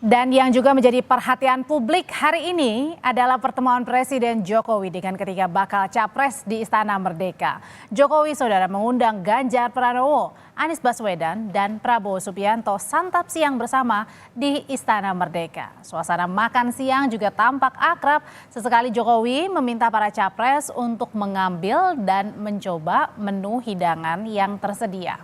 Dan yang juga menjadi perhatian publik hari ini adalah pertemuan Presiden Jokowi dengan ketiga bakal capres di Istana Merdeka. Jokowi saudara mengundang Ganjar Pranowo, Anies Baswedan, dan Prabowo Subianto santap siang bersama di Istana Merdeka. Suasana makan siang juga tampak akrab. Sesekali Jokowi meminta para capres untuk mengambil dan mencoba menu hidangan yang tersedia.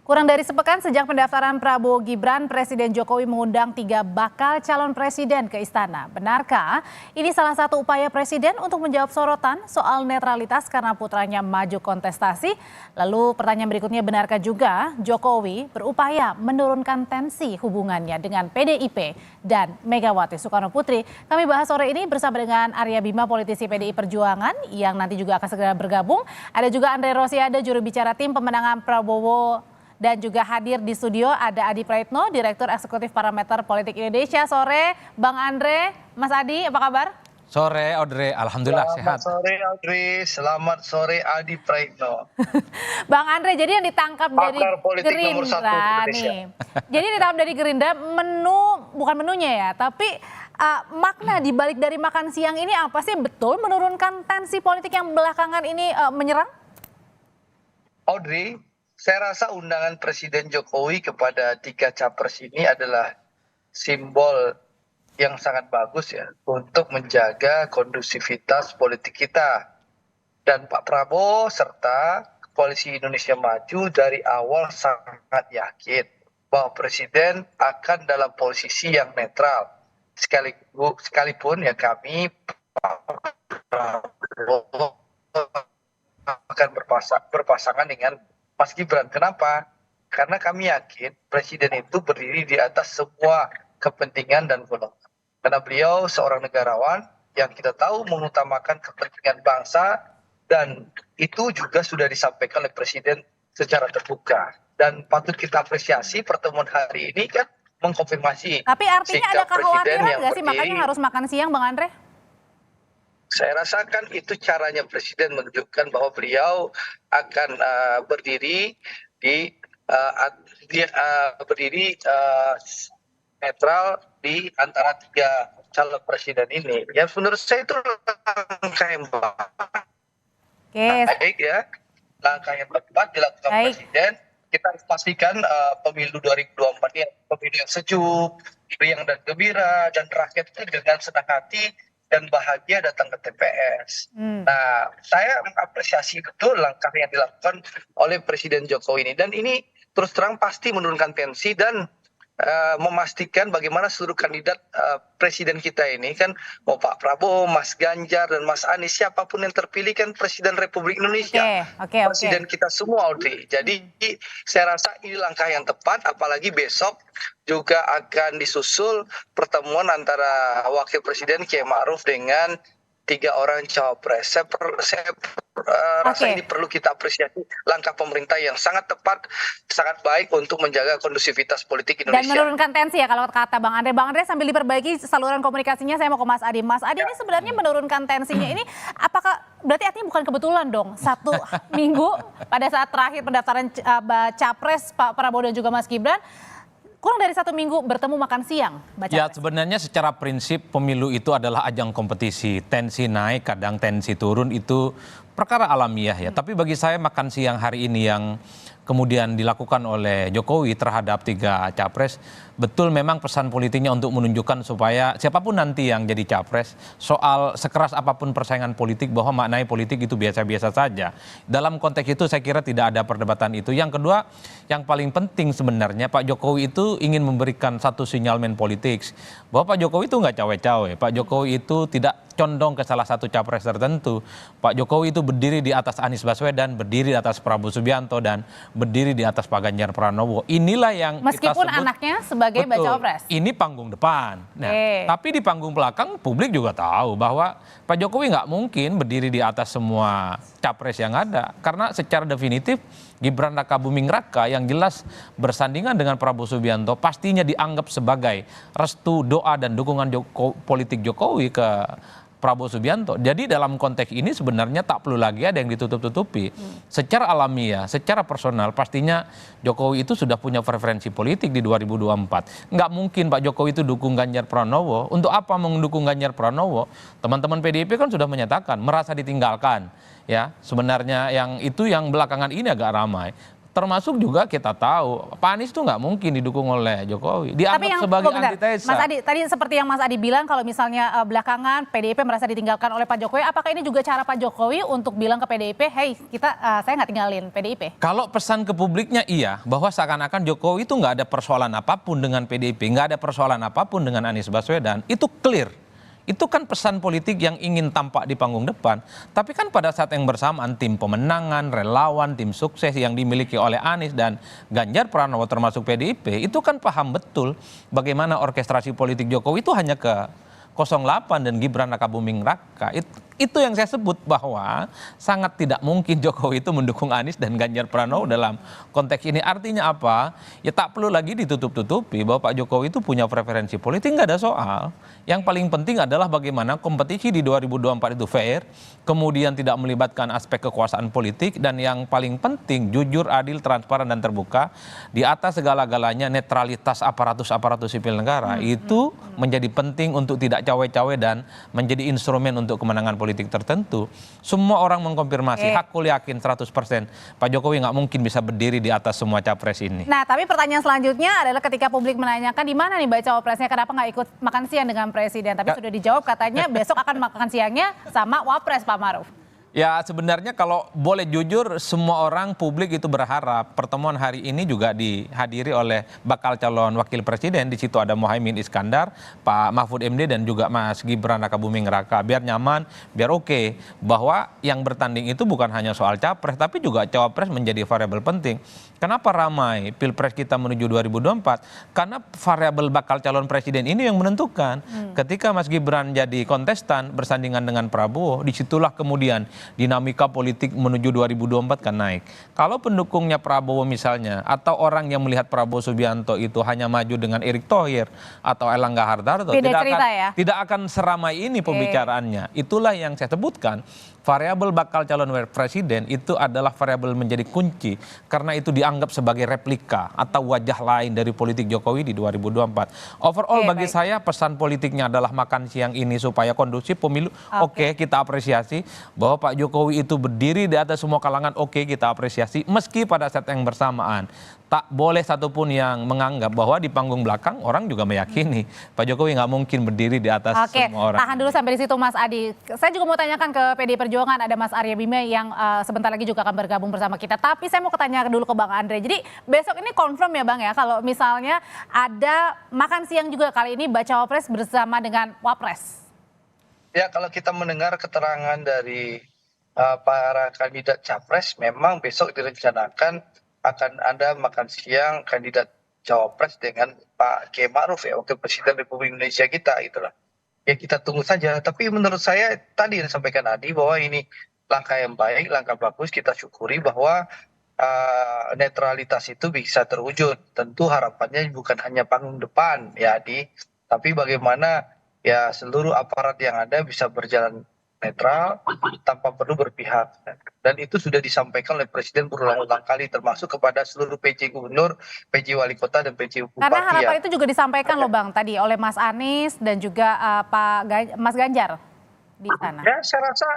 Kurang dari sepekan sejak pendaftaran Prabowo Gibran, Presiden Jokowi mengundang 3 bakal calon presiden ke istana. Benarkah ini salah satu upaya presiden untuk menjawab sorotan soal netralitas karena putranya maju kontestasi? Lalu pertanyaan berikutnya, benarkah juga Jokowi berupaya menurunkan tensi hubungannya dengan PDIP dan Megawati Soekarno Putri? Kami bahas sore ini bersama dengan Arya Bima, politisi PDI Perjuangan yang nanti juga akan segera bergabung. Ada juga Andre Rosiade, juru bicara tim pemenangan Prabowo. Dan juga hadir di studio ada Adi Praitno, Direktur Eksekutif Parameter Politik Indonesia. Sore, Bang Andre, Mas Adi, apa kabar? Sore, Audrey. Alhamdulillah sehat. Selamat sore, Audrey. Selamat sore, Adi Praitno. Bang Andre, jadi yang ditangkap dari Gerindra nih. Jadi ditangkap dari Gerindra, bukan menunya ya, tapi makna dibalik dari makan siang ini apa sih? Betul menurunkan tensi politik yang belakangan ini menyerang? Audrey, saya rasa undangan Presiden Jokowi kepada 3 capres ini adalah simbol yang sangat bagus ya untuk menjaga kondusivitas politik kita. Dan Pak Prabowo serta Koalisi Indonesia Maju dari awal sangat yakin bahwa Presiden akan dalam posisi yang netral. Sekalipun ya kami Prabowo akan berpasangan dengan Mas Gibran. Kenapa? Karena kami yakin Presiden itu berdiri di atas semua kepentingan dan golongan. Karena beliau seorang negarawan yang kita tahu mengutamakan kepentingan bangsa, dan itu juga sudah disampaikan oleh Presiden secara terbuka. Dan patut kita apresiasi pertemuan hari ini kan mengkonfirmasi. Tapi artinya ada kekhawatiran nggak sih makanya harus makan siang, Bang Andre? Saya rasakan itu caranya Presiden menunjukkan bahwa beliau akan berdiri netral di antara 3 calon presiden ini. Ya menurut saya itu langkah yang baik ya, langkah yang tepat dilakukan Presiden. Kita harus pastikan pemilu 2024 ini pemilu yang sejuk, riang dan gembira, dan rakyat itu dengan senang hati dan bahagia datang ke TPS. Nah, saya mengapresiasi betul langkah yang dilakukan oleh Presiden Jokowi ini. Dan ini terus terang pasti menurunkan tensi dan memastikan bagaimana seluruh kandidat presiden kita ini kan, mau Pak Prabowo, Mas Ganjar, dan Mas Anies, siapapun yang terpilih kan Presiden Republik Indonesia. Presiden kita semua, Audrey. Jadi saya rasa ini langkah yang tepat, apalagi besok juga akan disusul pertemuan antara Wakil Presiden Kiai Ma'ruf dengan 3 orang cawapres. Saya rasa ini perlu kita apresiasi langkah pemerintah yang sangat tepat, sangat baik untuk menjaga kondusivitas politik Indonesia. Dan menurunkan tensi ya kalau kata Bang Andre. Bang Andre sambil diperbaiki saluran komunikasinya, saya mau ke Mas Adi. Mas Adi, ini sebenarnya menurunkan tensinya ini apakah berarti artinya bukan kebetulan dong 1 minggu pada saat terakhir pendaftaran capres Pak Prabowo dan juga Mas Gibran, kurang dari 1 minggu bertemu makan siang? Ya sebenarnya secara prinsip pemilu itu adalah ajang kompetisi. Tensi naik, kadang tensi turun, itu perkara alamiah ya. Tapi bagi saya makan siang hari ini yang kemudian dilakukan oleh Jokowi terhadap 3 capres, betul memang pesan politiknya untuk menunjukkan supaya siapapun nanti yang jadi capres, soal sekeras apapun persaingan politik, bahwa maknai politik itu biasa-biasa saja. Dalam konteks itu saya kira tidak ada perdebatan itu. Yang kedua, yang paling penting sebenarnya Pak Jokowi itu ingin memberikan satu sinyalmen politik bahwa Pak Jokowi itu nggak cawe-cawe. Pak Jokowi itu tidak condong ke salah satu capres tertentu. Pak Jokowi itu berdiri di atas Anies Baswedan, berdiri di atas Prabowo Subianto, dan berdiri di atas Pak Ganjar Pranowo. Inilah yang meskipun kita sebut anaknya sebagai bacawa pres. Ini panggung depan. Nah, tapi di panggung belakang publik juga tahu bahwa Pak Jokowi nggak mungkin berdiri di atas semua capres yang ada, karena secara definitif Gibran Raka Buming Raka yang jelas bersandingan dengan Prabowo Subianto pastinya dianggap sebagai restu, doa, dan dukungan politik Jokowi ke Prabowo Subianto. Jadi dalam konteks ini sebenarnya tak perlu lagi ada yang ditutup-tutupi. Secara alamiah, secara personal pastinya Jokowi itu sudah punya preferensi politik di 2024. Nggak mungkin Pak Jokowi itu dukung Ganjar Pranowo. Untuk apa mendukung Ganjar Pranowo? Teman-teman PDIP kan sudah menyatakan merasa ditinggalkan. Ya, sebenarnya yang itu yang belakangan ini agak ramai. Termasuk juga kita tahu Pak Anies tuh nggak mungkin didukung oleh Jokowi, dianggap sebagai antitesa. Mas Adi, tadi seperti yang Mas Adi bilang kalau misalnya belakangan PDIP merasa ditinggalkan oleh Pak Jokowi, apakah ini juga cara Pak Jokowi untuk bilang ke PDIP, hey saya nggak tinggalin PDIP? Kalau pesan ke publiknya iya, bahwa seakan-akan Jokowi itu nggak ada persoalan apapun dengan PDIP, nggak ada persoalan apapun dengan Anies Baswedan, itu clear. Itu kan pesan politik yang ingin tampak di panggung depan. Tapi kan pada saat yang bersamaan tim pemenangan, relawan, tim sukses yang dimiliki oleh Anies dan Ganjar Pranowo termasuk PDIP, itu kan paham betul bagaimana orkestrasi politik Jokowi itu hanya ke 08 dan Gibran Rakabuming Raka. Itu yang saya sebut bahwa sangat tidak mungkin Jokowi itu mendukung Anies dan Ganjar Pranowo dalam konteks ini. Artinya apa? Ya tak perlu lagi ditutup-tutupi bahwa Pak Jokowi itu punya preferensi politik, nggak ada soal. Yang paling penting adalah bagaimana kompetisi di 2024 itu fair, kemudian tidak melibatkan aspek kekuasaan politik, dan yang paling penting jujur, adil, transparan, dan terbuka. Di atas segala-galanya netralitas aparatus sipil negara itu menjadi penting untuk tidak cawe-cawe dan menjadi instrumen untuk kemenangan politik tertentu. Semua orang mengkonfirmasi, aku yakin 100% Pak Jokowi nggak mungkin bisa berdiri di atas semua capres ini. Nah, tapi pertanyaan selanjutnya adalah ketika publik menanyakan di mana nih baca wapresnya, kenapa nggak ikut makan siang dengan presiden? Tapi sudah dijawab katanya besok akan makan siangnya sama wapres Pak Maruf. Ya sebenarnya kalau boleh jujur, semua orang publik itu berharap pertemuan hari ini juga dihadiri oleh bakal calon wakil presiden. Di situ ada Muhaimin Iskandar, Pak Mahfud MD, dan juga Mas Gibran Rakabuming Raka. Biar nyaman, biar oke. Bahwa yang bertanding itu bukan hanya soal capres, tapi juga cawapres menjadi variabel penting. Kenapa ramai Pilpres kita menuju 2024? Karena variabel bakal calon presiden ini yang menentukan. Ketika Mas Gibran jadi kontestan bersandingan dengan Prabowo, disitulah kemudian dinamika politik menuju 2024 kan naik. Kalau pendukungnya Prabowo misalnya, atau orang yang melihat Prabowo Subianto itu hanya maju dengan Erick Thohir atau Erlangga Hartarto, tidak akan seramai ini pembicaraannya. Itulah yang saya sebutkan. Variabel bakal calon presiden itu adalah variabel menjadi kunci karena itu dianggap sebagai replika atau wajah lain dari politik Jokowi di 2024. Overall bagi saya pesan politiknya adalah makan siang ini supaya kondusif pemilu. Oke, kita apresiasi bahwa Pak Jokowi itu berdiri di atas semua kalangan. Oke, kita apresiasi meski pada saat yang bersamaan tak boleh satupun yang menganggap bahwa di panggung belakang orang juga meyakini Pak Jokowi nggak mungkin berdiri di atas semua orang. Tahan dulu sampai di situ Mas Adi. Saya juga mau tanyakan ke PD Perjuangan, ada Mas Arya Bima yang sebentar lagi juga akan bergabung bersama kita. Tapi saya mau tanya dulu ke Bang Andre. Jadi besok ini confirm ya Bang ya, kalau misalnya ada makan siang juga kali ini baca wapres bersama dengan wapres. Ya, kalau kita mendengar keterangan dari para kandidat capres, memang besok direncanakan akan ada makan siang kandidat cawapres dengan Pak Kiai Ma'ruf ya, Wakil Presiden Republik Indonesia kita itulah. Ya kita tunggu saja. Tapi menurut saya tadi yang disampaikan Adi bahwa ini langkah yang baik, langkah bagus, kita syukuri bahwa netralitas itu bisa terwujud. Tentu harapannya bukan hanya panggung depan ya Adi, tapi bagaimana ya seluruh aparat yang ada bisa berjalan netral tanpa perlu berpihak, dan itu sudah disampaikan oleh Presiden berulang-ulang kali termasuk kepada seluruh PJ Gubernur, PJ Wali Kota, dan PJ Bupati. Karena harapan itu juga disampaikan loh Bang tadi oleh Mas Anies dan juga Mas Ganjar di sana. Ya saya rasa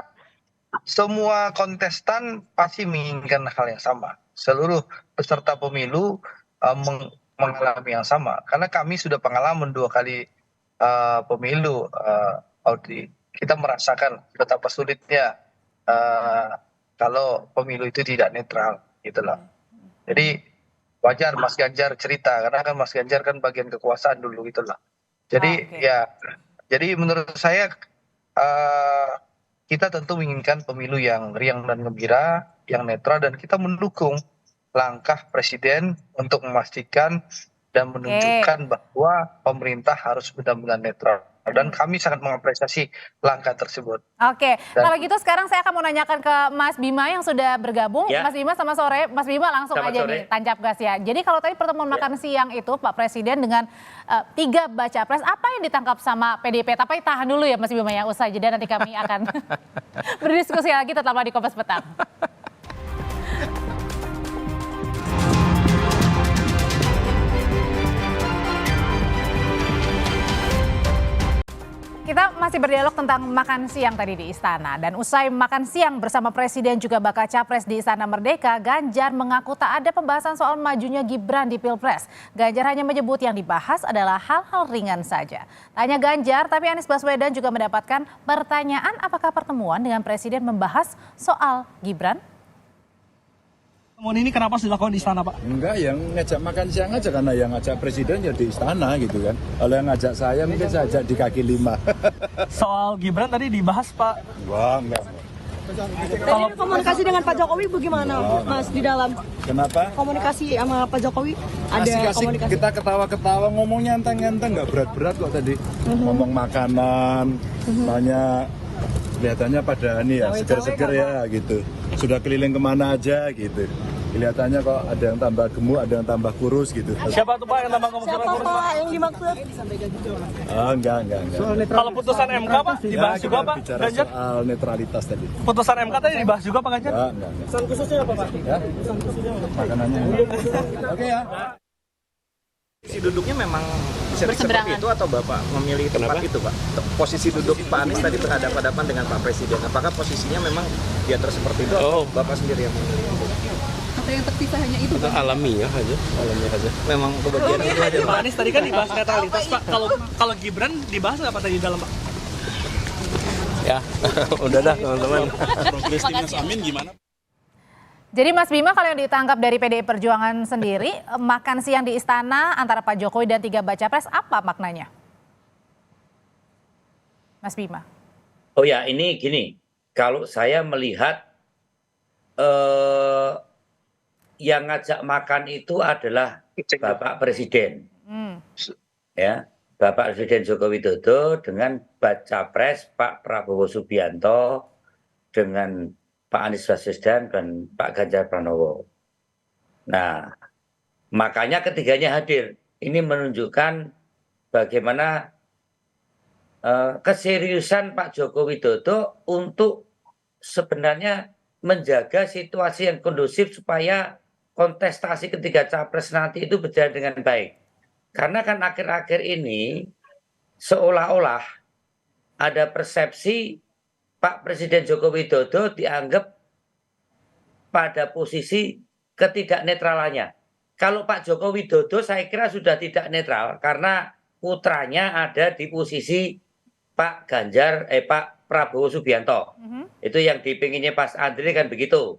semua kontestan pasti menginginkan hal yang sama. Seluruh peserta pemilu mengalami yang sama karena kami sudah pengalaman 2 kali pemilu, Audrey. Kita merasakan betapa sulitnya kalau pemilu itu tidak netral, gitulah. Jadi wajar Mas Ganjar cerita karena kan Mas Ganjar kan bagian kekuasaan dulu, gitulah. Jadi jadi menurut saya kita tentu menginginkan pemilu yang riang dan gembira, yang netral, dan kita mendukung langkah Presiden untuk memastikan dan menunjukkan bahwa pemerintah harus benar-benar netral. dan kami sangat mengapresiasi langkah tersebut. Oke, Dan kalau gitu sekarang saya akan mau nanyakan ke Mas Bima yang sudah bergabung. Ya. Mas Bima, selamat sore. Mas Bima, langsung Selamat aja sore. nih, tancap gas ya. Jadi kalau tadi pertemuan makan siang itu Pak Presiden dengan 3 baca pres, apa yang ditangkap sama PDIP? Tapi tahan dulu ya Mas Bima ya, usai jeda nanti kami akan berdiskusi lagi tetaplah di Kompas Petang. Kita masih berdialog tentang makan siang tadi di Istana. Dan usai makan siang bersama Presiden juga bakal capres di Istana Merdeka, Ganjar mengaku tak ada pembahasan soal majunya Gibran di Pilpres. Ganjar hanya menyebut yang dibahas adalah hal-hal ringan saja. Tanya Ganjar, tapi Anies Baswedan juga mendapatkan pertanyaan apakah pertemuan dengan Presiden membahas soal Gibran? Pertemuan ini kenapa harus dilakukan di istana, Pak? Enggak, yang ngajak makan siang aja karena yang ngajak presiden ya di istana gitu kan. Kalau yang ngajak saya mungkin saya ajak di kaki 5. Soal Gibran tadi dibahas, Pak. Enggak. Tadi komunikasi dengan Pak Jokowi bagaimana, Mas, di dalam? Kenapa? Komunikasi sama Pak Jokowi ada Asik-asik komunikasi. kita ketawa-ketawa ngomongnya enteng-enteng nggak berat-berat kok tadi. Ngomong makanan, banyak kelihatannya pada ini ya seger-seger ya gitu. Sudah keliling kemana aja gitu. Kelihatannya kok ada yang tambah gemuk, ada yang tambah kurus gitu. Siapa tuh Pak yang tambah ngomong Siapa kurus, Pak? Pak yang dimaksud? Oh, enggak. Kalau putusan MK, Pak, dibahas Ya, juga, kita Pak, bicara Ganjar? soal netralitas tadi. Putusan MK tadi dibahas juga, Pak Ganjar? Enggak. Pesan khususnya apa, Pak? Ya. Makanannya. Oke ya. Posisi duduknya memang seperti itu atau Bapak memilih tempat itu, Pak? Posisi duduk Pak Anies tadi berhadapan-hadapan dengan Pak Presiden. Apakah posisinya memang di antara seperti itu atau Bapak sendiri yang memilih? Atau yang terpisah hanya itu, Pak? Alamiah aja. Memang kebagian itu aja, Pak. Pak Anies tadi kan dibahas netralitas, Pak. Kalau Gibran dibahas apa tadi di dalam, Pak? Ya, udah dah teman-teman. Jadi Mas Bima, kalau yang ditangkap dari PDI Perjuangan sendiri, makan siang di Istana antara Pak Jokowi dan 3 baca pres, apa maknanya? Mas Bima. Oh ya, ini gini, kalau saya melihat yang ngajak makan itu adalah Bapak Presiden, ya, Bapak Presiden Joko Widodo dengan baca pres Pak Prabowo Subianto dengan Pak Anies Baswedan dan Pak Ganjar Pranowo. Nah, makanya ketiganya hadir. Ini menunjukkan bagaimana keseriusan Pak Joko Widodo untuk sebenarnya menjaga situasi yang kondusif supaya kontestasi ketiga capres nanti itu berjalan dengan baik. Karena kan akhir-akhir ini seolah-olah ada persepsi Pak Presiden Joko Widodo dianggap pada posisi ketidaknetralannya. Kalau Pak Joko Widodo saya kira sudah tidak netral karena putranya ada di posisi Pak Prabowo Subianto. Itu yang dipinginnya Pas Andri kan begitu.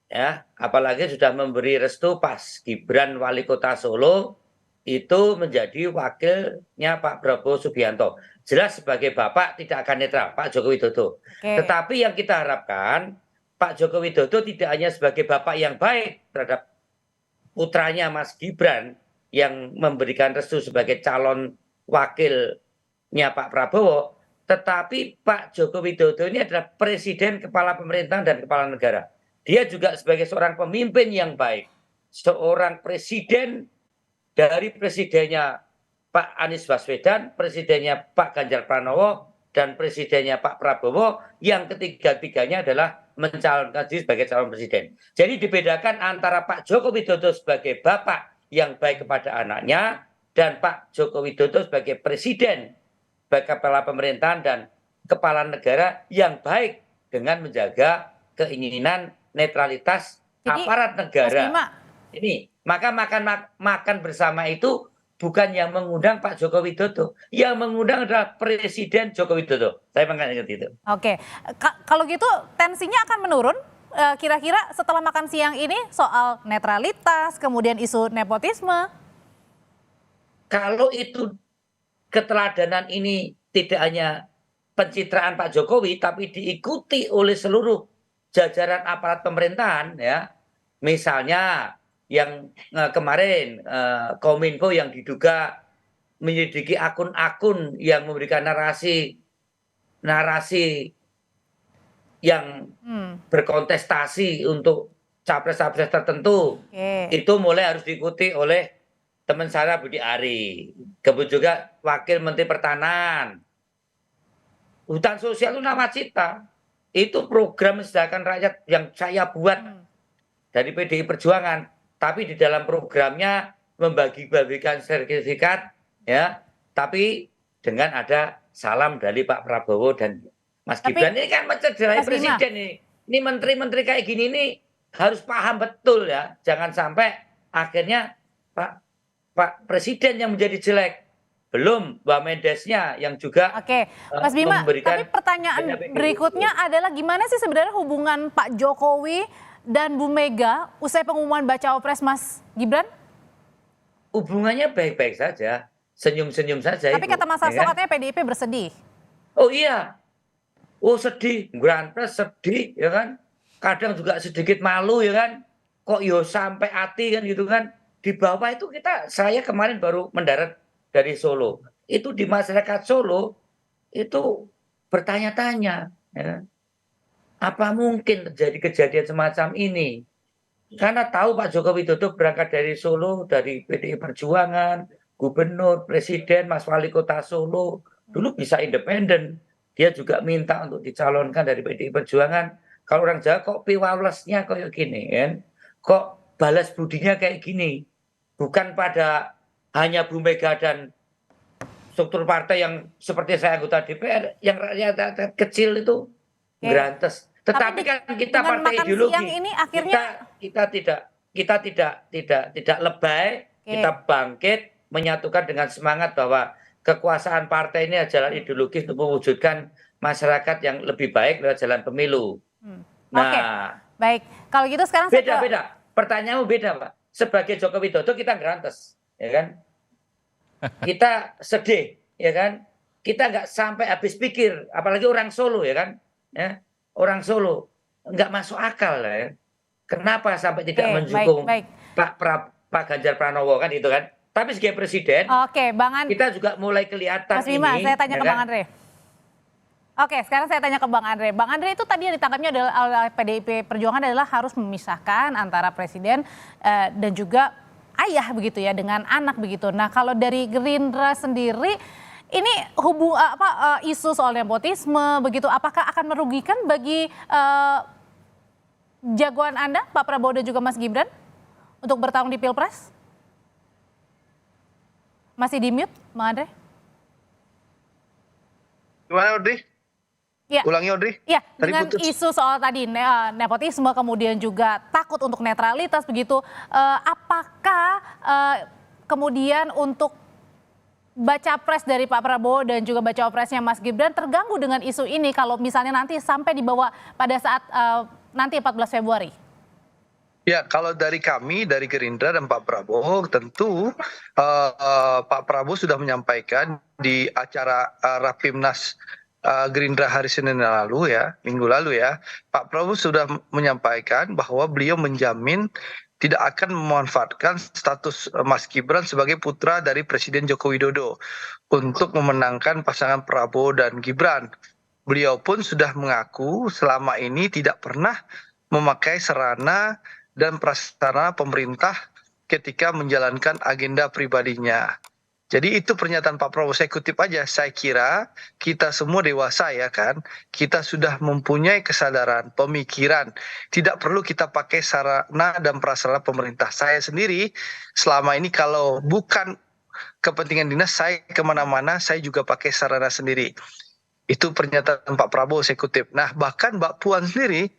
Ya, apalagi sudah memberi restu pas Gibran Wali Kota Solo itu menjadi wakilnya Pak Prabowo Subianto. Jelas sebagai bapak tidak akan netral Pak Joko Widodo. Tetapi yang kita harapkan Pak Joko Widodo tidak hanya sebagai bapak yang baik terhadap putranya Mas Gibran yang memberikan restu sebagai calon wakilnya Pak Prabowo, tetapi Pak Joko Widodo ini adalah presiden, kepala pemerintahan dan kepala negara. Dia juga sebagai seorang pemimpin yang baik, seorang presiden dari presidennya Pak Anies Baswedan, presidennya Pak Ganjar Pranowo, dan presidennya Pak Prabowo, yang ketiga-tiganya adalah mencalonkan diri sebagai calon presiden. Jadi dibedakan antara Pak Joko Widodo sebagai bapak yang baik kepada anaknya, dan Pak Joko Widodo sebagai presiden, sebagai kepala pemerintahan dan kepala negara yang baik dengan menjaga keinginan netralitas aparat negara. Ini maka makan bersama itu bukan yang mengundang Pak Joko Widodo, yang mengundang adalah Presiden Joko Widodo. Saya mengingat itu. Oke, kalau gitu tensinya akan menurun kira-kira setelah makan siang ini soal netralitas, kemudian isu nepotisme. Kalau itu keteladanan ini tidak hanya pencitraan Pak Jokowi, tapi diikuti oleh seluruh jajaran aparat pemerintahan, ya, misalnya yang kemarin Kominfo yang diduga menyelidiki akun-akun yang memberikan narasi yang berkontestasi untuk capres-capres tertentu, itu mulai harus diikuti oleh teman saya Budi Ari, kemudian juga Wakil Menteri Pertanian. Hutan sosial itu nawacita, itu program menyediakan rakyat yang saya buat dari PDI Perjuangan, tapi di dalam programnya membagi-bagikan sertifikat, ya, tapi dengan ada salam dari Pak Prabowo dan Mas Gibran. Ini kan mencederai presiden ini. Ini menteri-menteri kayak gini nih harus paham betul ya, jangan sampai akhirnya Pak Presiden yang menjadi jelek. Belum Mbak Mendesnya yang juga Mas Bima, tapi pertanyaan berikutnya adalah gimana sih sebenarnya hubungan Pak Jokowi dan Bu Mega usai pengumuman bacawa pres Mas Gibran? Hubungannya baik-baik saja, senyum-senyum saja. Tapi kata Mas Hasto katanya PDIP bersedih. Oh iya, oh sedih, Granpres sedih ya kan, kadang juga sedikit malu ya kan, kok yo sampai hati kan gitu kan. Di bawah itu saya kemarin baru mendarat dari Solo, itu di masyarakat Solo itu bertanya-tanya, ya, apa mungkin terjadi kejadian semacam ini? Karena tahu Pak Joko Widodo berangkat dari Solo, dari PDI Perjuangan, Gubernur, Presiden, Mas Wali Kota Solo, dulu bisa independen. Dia juga minta untuk dicalonkan dari PDI Perjuangan. Kalau orang Jawa kok piwalesnya kayak gini, kan? Kok balas budinya kayak gini? Bukan pada hanya Bu Mega dan struktur partai yang seperti saya anggota DPR, yang rakyat kecil itu berantes. Tetapi kan kita partai ideologi, ini akhirnya kita tidak lebay, kita bangkit, menyatukan dengan semangat bahwa kekuasaan partai ini adalah ideologis untuk mewujudkan masyarakat yang lebih baik lewat jalan pemilu. Nah, baik. Kalau gitu sekarang beda. Pertanyaanmu beda, Pak. Sebagai Joko Widodo kita ngerantes, ya kan? Kita sedih, ya kan? Kita nggak sampai habis pikir, apalagi orang Solo, ya kan? Ya, orang Solo nggak masuk akal, ya. Kenapa sampai tidak mendukung Pak Ganjar Pranowo kan itu kan? Tapi sebagai presiden, kita juga mulai kelihatan. Mas Bima, saya tanya ke Bang Andre. Sekarang saya tanya ke Bang Andre. Bang Andre itu tadi yang ditangkapnya adalah oleh PDIP Perjuangan adalah harus memisahkan antara presiden dan juga ayah begitu ya dengan anak begitu. Nah, kalau dari Gerindra sendiri ini isu soal nepotisme begitu, apakah akan merugikan bagi jagoan Anda Pak Prabowo dan juga Mas Gibran untuk bertarung di Pilpres? Masih di mute, Bang Andre? Gimana, Audrey? Ya. Ulangi, Audrey. Ya, dengan isu soal tadi nepotisme, kemudian juga takut untuk netralitas begitu. Apakah kemudian untuk baca pres dari Pak Prabowo dan juga baca presnya Mas Gibran terganggu dengan isu ini kalau misalnya nanti sampai dibawa pada saat nanti 14 Februari? Ya, kalau dari kami, dari Gerindra dan Pak Prabowo, tentu Pak Prabowo sudah menyampaikan di acara Rapimnas Gerindra hari Senin lalu ya, minggu lalu ya, Pak Prabowo sudah menyampaikan bahwa beliau menjamin tidak akan memanfaatkan status Mas Gibran sebagai putra dari Presiden Joko Widodo untuk memenangkan pasangan Prabowo dan Gibran. Beliau pun sudah mengaku selama ini tidak pernah memakai sarana dan prasarana pemerintah ketika menjalankan agenda pribadinya. Jadi itu pernyataan Pak Prabowo, saya kutip aja, saya kira kita semua dewasa ya kan, kita sudah mempunyai kesadaran, pemikiran, tidak perlu kita pakai sarana dan prasarana pemerintah. Saya sendiri selama ini kalau bukan kepentingan dinas, saya kemana-mana saya juga pakai sarana sendiri. Itu pernyataan Pak Prabowo, saya kutip. Nah bahkan Mbak Puan sendiri,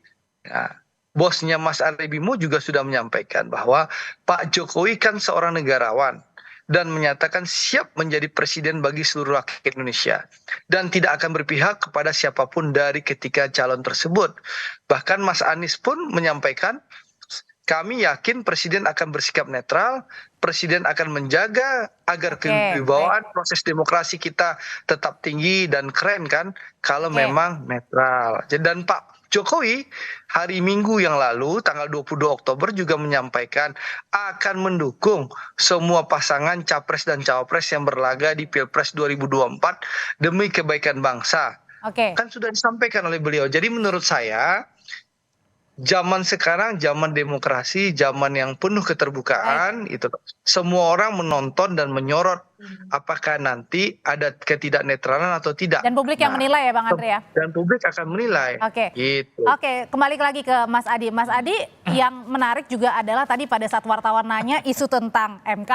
ya, bosnya Mas Ari Bimo juga sudah menyampaikan bahwa Pak Jokowi kan seorang negarawan dan menyatakan siap menjadi presiden bagi seluruh rakyat Indonesia dan tidak akan berpihak kepada siapapun dari ketiga calon tersebut. Bahkan Mas Anies pun menyampaikan kami yakin presiden akan bersikap netral, presiden akan menjaga agar kewibawaan proses demokrasi kita tetap tinggi dan keren kan kalau memang netral. Dan Pak Jokowi hari Minggu yang lalu tanggal 22 Oktober juga menyampaikan akan mendukung semua pasangan capres dan cawapres yang berlaga di Pilpres 2024 demi kebaikan bangsa. Oke. Kan sudah disampaikan oleh beliau. Jadi menurut saya zaman sekarang zaman demokrasi, zaman yang penuh keterbukaan itu semua orang menonton dan menyorot apakah nanti ada ketidaknetralan atau tidak. Dan publik yang menilai ya Bang Andre ya. Dan publik akan menilai. Oke. Gitu. Oke, kembali lagi ke Mas Adi. Mas Adi, yang menarik juga adalah tadi pada saat wartawan nanya isu tentang MK.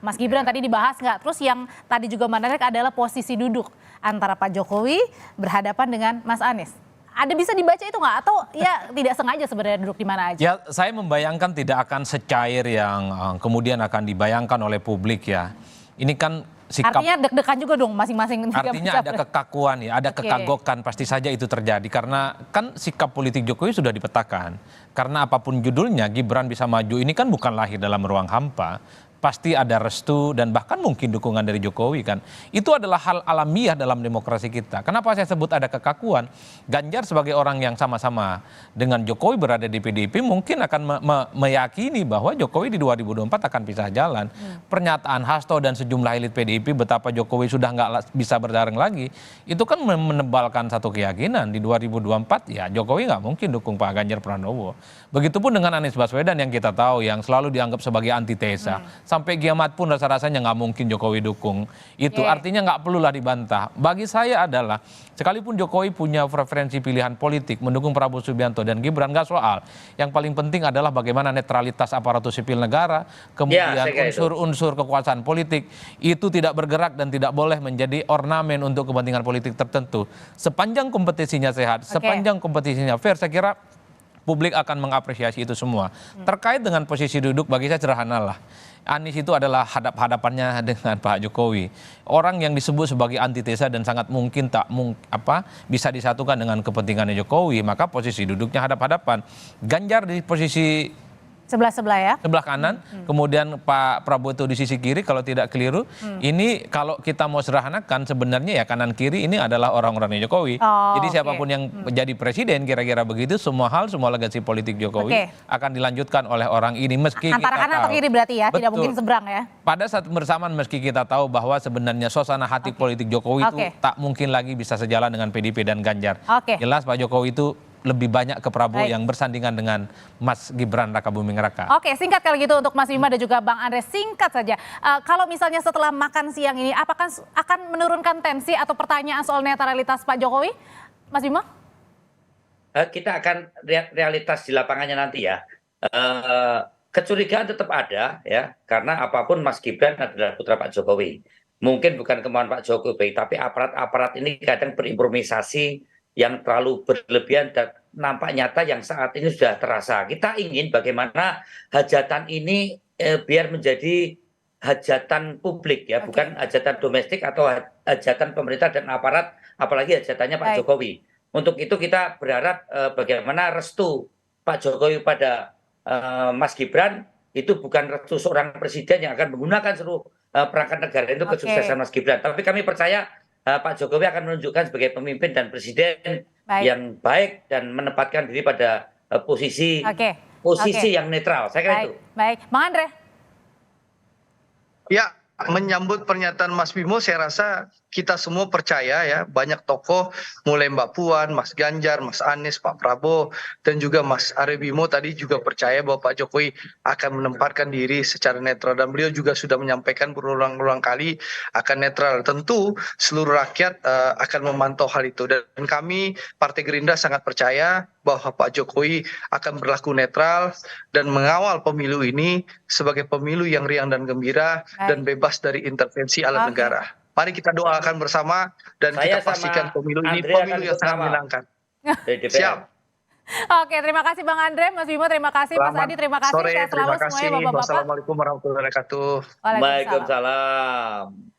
Mas Gibran tadi dibahas nggak? Terus yang tadi juga menarik adalah posisi duduk antara Pak Jokowi berhadapan dengan Mas Anies. Ada bisa dibaca itu nggak? Atau ya tidak sengaja sebenarnya duduk di mana aja? Ya, saya membayangkan tidak akan secair yang kemudian akan dibayangkan oleh publik ya. Ini kan sikap. Artinya deg-degan juga dong masing-masing. Artinya ada kekakuan ya, ada kekagokan pasti saja itu terjadi. Karena kan sikap politik Jokowi sudah dipetakan. Karena apapun judulnya, Gibran bisa maju ini kan bukan lahir dalam ruang hampa. Pasti ada restu dan bahkan mungkin dukungan dari Jokowi kan. Itu adalah hal alamiah dalam demokrasi kita. Kenapa saya sebut ada kekakuan? Ganjar sebagai orang yang sama-sama dengan Jokowi berada di PDIP mungkin akan meyakini bahwa Jokowi di 2024 akan pisah jalan. Pernyataan Hasto dan sejumlah elit PDIP betapa Jokowi sudah nggak bisa berdareng lagi. Itu kan menebalkan satu keyakinan di 2024 ya Jokowi nggak mungkin dukung Pak Ganjar Pranowo. Begitupun dengan Anies Baswedan yang kita tahu yang selalu dianggap sebagai antitesa. Sampai kiamat pun rasa-rasanya nggak mungkin Jokowi dukung itu. Artinya nggak perlulah dibantah. Bagi saya adalah sekalipun Jokowi punya preferensi pilihan politik mendukung Prabowo Subianto dan Gibran nggak soal. Yang paling penting adalah bagaimana netralitas aparatur sipil negara, kemudian unsur-unsur kekuasaan politik itu tidak bergerak dan tidak boleh menjadi ornamen untuk kepentingan politik tertentu. Sepanjang kompetisinya sehat, sepanjang kompetisinya fair, saya kira publik akan mengapresiasi itu semua. Terkait dengan posisi duduk bagi saya sederhana lah. Anies itu adalah hadap-hadapannya dengan Pak Jokowi. Orang yang disebut sebagai antitesa dan sangat mungkin bisa disatukan dengan kepentingannya Jokowi, maka posisi duduknya hadap-hadapan. Ganjar di posisi sebelah ya. Sebelah kanan, kemudian Pak Prabowo itu di sisi kiri kalau tidak keliru. Ini kalau kita mau sederhanakan sebenarnya ya kanan kiri ini adalah orang-orangnya Jokowi. Jadi siapapun yang menjadi presiden kira-kira begitu semua hal, semua legasi politik Jokowi akan dilanjutkan oleh orang ini meski antara kita kanan tahu. atau kiri berarti ya, tidak Betul. mungkin seberang ya. Pada saat bersamaan meski kita tahu bahwa sebenarnya suasana hati politik Jokowi itu tak mungkin lagi bisa sejalan dengan PDIP dan Ganjar. Jelas Pak Jokowi itu lebih banyak ke Prabowo yang bersandingan dengan Mas Gibran Rakabuming Raka. Oke, singkat kali gitu untuk Mas Bima dan juga Bang Andre, singkat saja. Kalau misalnya setelah makan siang ini, apakah akan menurunkan tensi atau pertanyaan soal netralitas Pak Jokowi, Mas Bima? Kita akan lihat realitas di lapangannya nanti ya. Kecurigaan tetap ada ya, karena apapun Mas Gibran adalah putra Pak Jokowi. Mungkin bukan kemauan Pak Jokowi, tapi aparat-aparat ini kadang berimprovisasi yang terlalu berlebihan dan nampak nyata yang saat ini sudah terasa. Kita ingin bagaimana hajatan ini biar menjadi hajatan publik ya, bukan hajatan domestik atau hajatan pemerintah dan aparat, apalagi hajatannya Pak Jokowi. Untuk itu kita berharap bagaimana restu Pak Jokowi pada Mas Gibran itu bukan restu seorang presiden yang akan menggunakan seluruh perangkat negara itu kesuksesan Mas Gibran. Tapi kami percaya Pak Jokowi akan menunjukkan sebagai pemimpin dan presiden yang baik dan menempatkan diri pada posisi yang netral. Saya kira itu. Baik, Bang Andre. Ya, menyambut pernyataan Mas Bimo, saya rasa kita semua percaya ya, banyak tokoh mulai Mbak Puan, Mas Ganjar, Mas Anies, Pak Prabowo, dan juga Mas Ari Bimo tadi juga percaya bahwa Pak Jokowi akan menempatkan diri secara netral. Dan beliau juga sudah menyampaikan berulang-ulang kali akan netral. Tentu seluruh rakyat akan memantau hal itu. Dan kami Partai Gerindra sangat percaya bahwa Pak Jokowi akan berlaku netral dan mengawal pemilu ini sebagai pemilu yang riang dan gembira dan bebas dari intervensi alat negara. Mari kita doakan bersama dan kita pastikan pemilu ini pemilu yang sangat menyenangkan. Siap. Oke, terima kasih Bang Andre, Mas Bimo terima kasih, Mas Adi terima kasih. Sore, Sehat selalu terima kasih. semuanya Bapak-bapak. Wassalamualaikum warahmatullahi wabarakatuh. Waalaikumsalam.